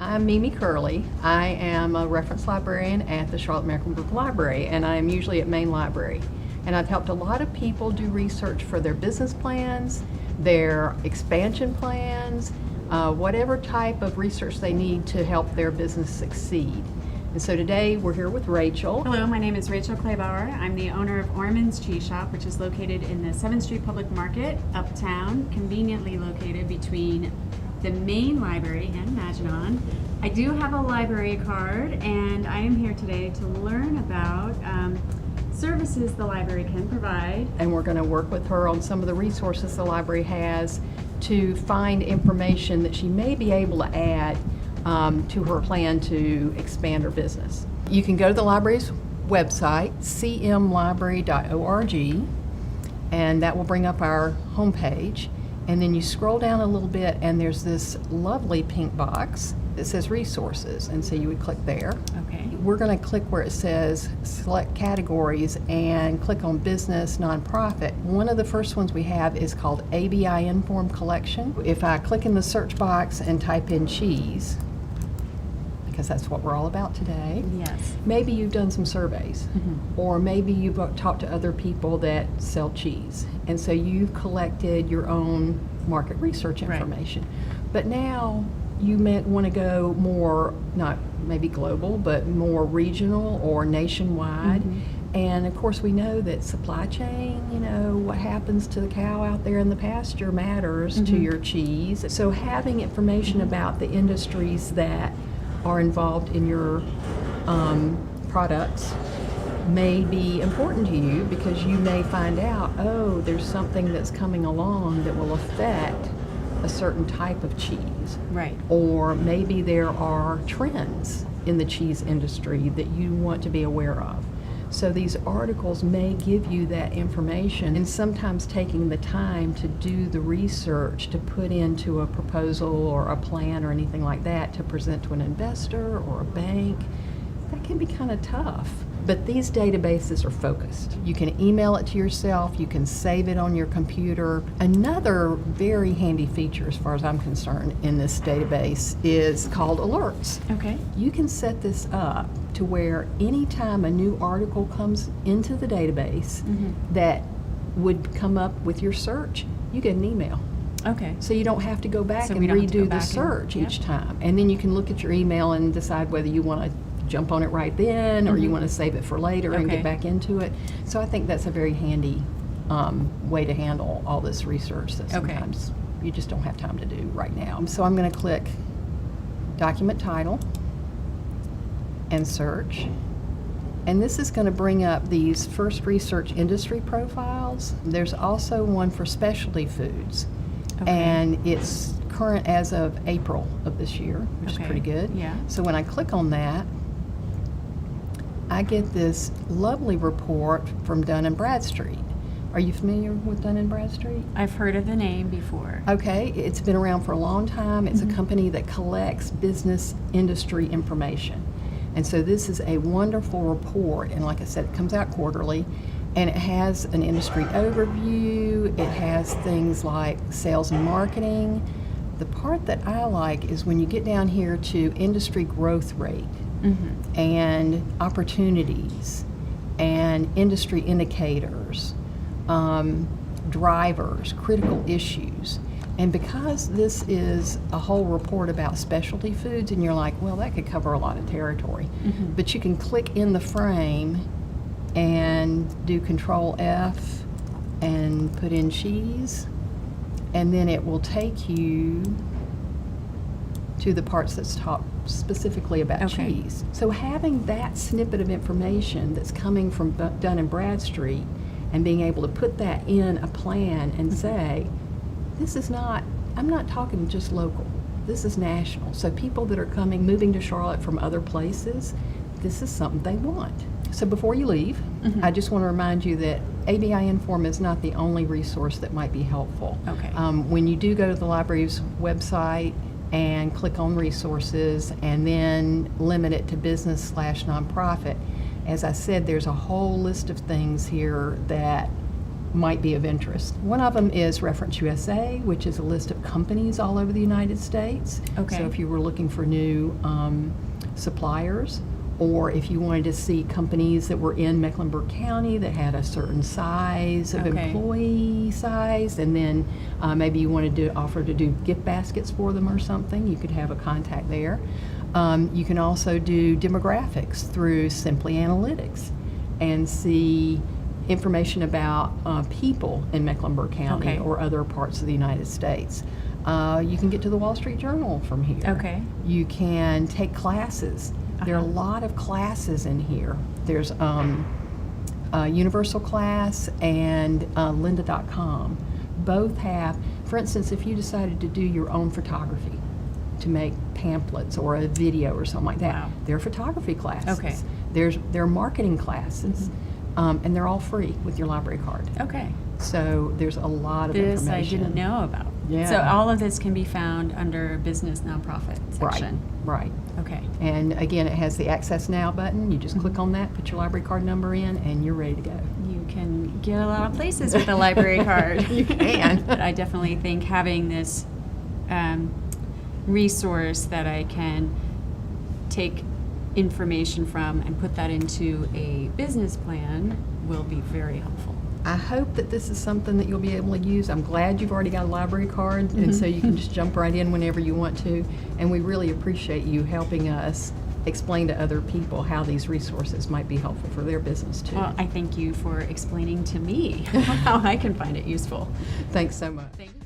I'm Mimi Curlee. I am a reference librarian at the Charlotte Mecklenburg Library, and I am usually at Main Library. And I've helped a lot of people do research for their business plans, their expansion plans, whatever type of research they need to help their business succeed. And so today we're here with Rachel. Hello, my name is Rachel Klebaur. I'm the owner of Orrman's Cheese Shop, which is located in the 7th Street Public Market, uptown, conveniently located between the main library and Maginot. I do have a library card, and I am here today to learn about services the library can provide. And we're going to work with her on some of the resources the library has to find information that she may be able to add to her plan to expand her business. You can go to the library's website, cmlibrary.org, and that will bring up our homepage. And then you scroll down a little bit and there's this lovely pink box that says resources, and so you would click there. Okay. We're going to click where it says select categories and click on business nonprofit. One of the first ones we have is called BIINFORM Collection. If I click in the search box and type in cheese, because that's what we're all about today. Yes. Maybe you've done some surveys, or maybe you've talked to other people that sell cheese, and so you've collected your own market research information. Right. But now you may want to go more, not maybe global, but more regional or nationwide. And of course we know that supply chain, you know, what happens to the cow out there in the pasture matters to your cheese. So having information about the industries that are involved in your products may be important to you, because you may find out, oh, there's something that's coming along that will affect a certain type of cheese. Right. Or maybe there are trends in the cheese industry that you want to be aware of. So these articles may give you that information, and sometimes taking the time to do the research to put into a proposal or a plan or anything like that to present to an investor or a bank, that can be kind of tough. But these databases are focused. You can email it to yourself, you can save it on your computer. Another very handy feature, as far as I'm concerned, in this database is called Alerts. Okay. You can set this up to where anytime a new article comes into the database that would come up with your search, you get an email. Okay. So you don't have to go back So and we don't have to go redo the back search and- each time. And then you can look at your email and decide whether you want to jump on it right then or you want to save it for later and Okay. get back into it. So I think that's a very handy way to handle all this research that sometimes you just don't have time to do right now. So I'm going to click document title and search. And this is going to bring up these first research industry profiles. There's also one for specialty foods. And it's current as of April of this year, which is pretty good. Yeah. So when I click on that, I get this lovely report from Dun & Bradstreet. Are you familiar with Dun & Bradstreet? I've heard of the name before. Okay, it's been around for a long time. It's a company that collects business industry information. And so this is a wonderful report, and like I said, it comes out quarterly, and it has an industry overview. It has things like sales and marketing. The part that I like is when you get down here to industry growth rate and opportunities and industry indicators, drivers, critical issues. And because this is a whole report about specialty foods, and you're like, well, that could cover a lot of territory, but you can click in the frame and do Control F and put in cheese, and then it will take you to the parts that's talk specifically about cheese. So having that snippet of information that's coming from Dun & Bradstreet and being able to put that in a plan and say, this is not, I'm not talking just local, this is national. So people that are moving to Charlotte from other places, this is something they want. So before you leave, I just want to remind you that BIINFORM is not the only resource that might be helpful. Okay. When you do go to the library's website and click on resources and then limit it to business/nonprofit, as I said, there's a whole list of things here that might be of interest. One of them is Reference USA, which is a list of companies all over the United States. Okay. So if you were looking for new suppliers, or if you wanted to see companies that were in Mecklenburg County that had a certain size of Okay. employee size, and then maybe you wanted to offer to do gift baskets for them or something, you could have a contact there. You can also do demographics through Simply Analytics and see information about people in Mecklenburg County Okay. or other parts of the United States. You can get to the Wall Street Journal from here. Okay. You can take classes. There are a lot of classes in here. There's Universal Class and lynda.com. Both have, for instance, if you decided to do your own photography, to make pamphlets or a video or something like that, Wow. there are photography classes. Okay. There are marketing classes, and they're all free with your library card. Okay. So there's a lot of This I information. didn't know about. Yeah. So all of this can be found under business nonprofit section. Right. Okay. And again, it has the Access Now button. You just click on that, put your library card number in, and you're ready to go. You can get a lot of places with a library card. You can. But I definitely think having this resource that I can take information from and put that into a business plan will be very helpful. I hope that this is something that you'll be able to use. I'm glad you've already got a library card, and so you can just jump right in whenever you want to. And we really appreciate you helping us explain to other people how these resources might be helpful for their business too. Well, I thank you for explaining to me how I can find it useful. Thanks so much. Thank you.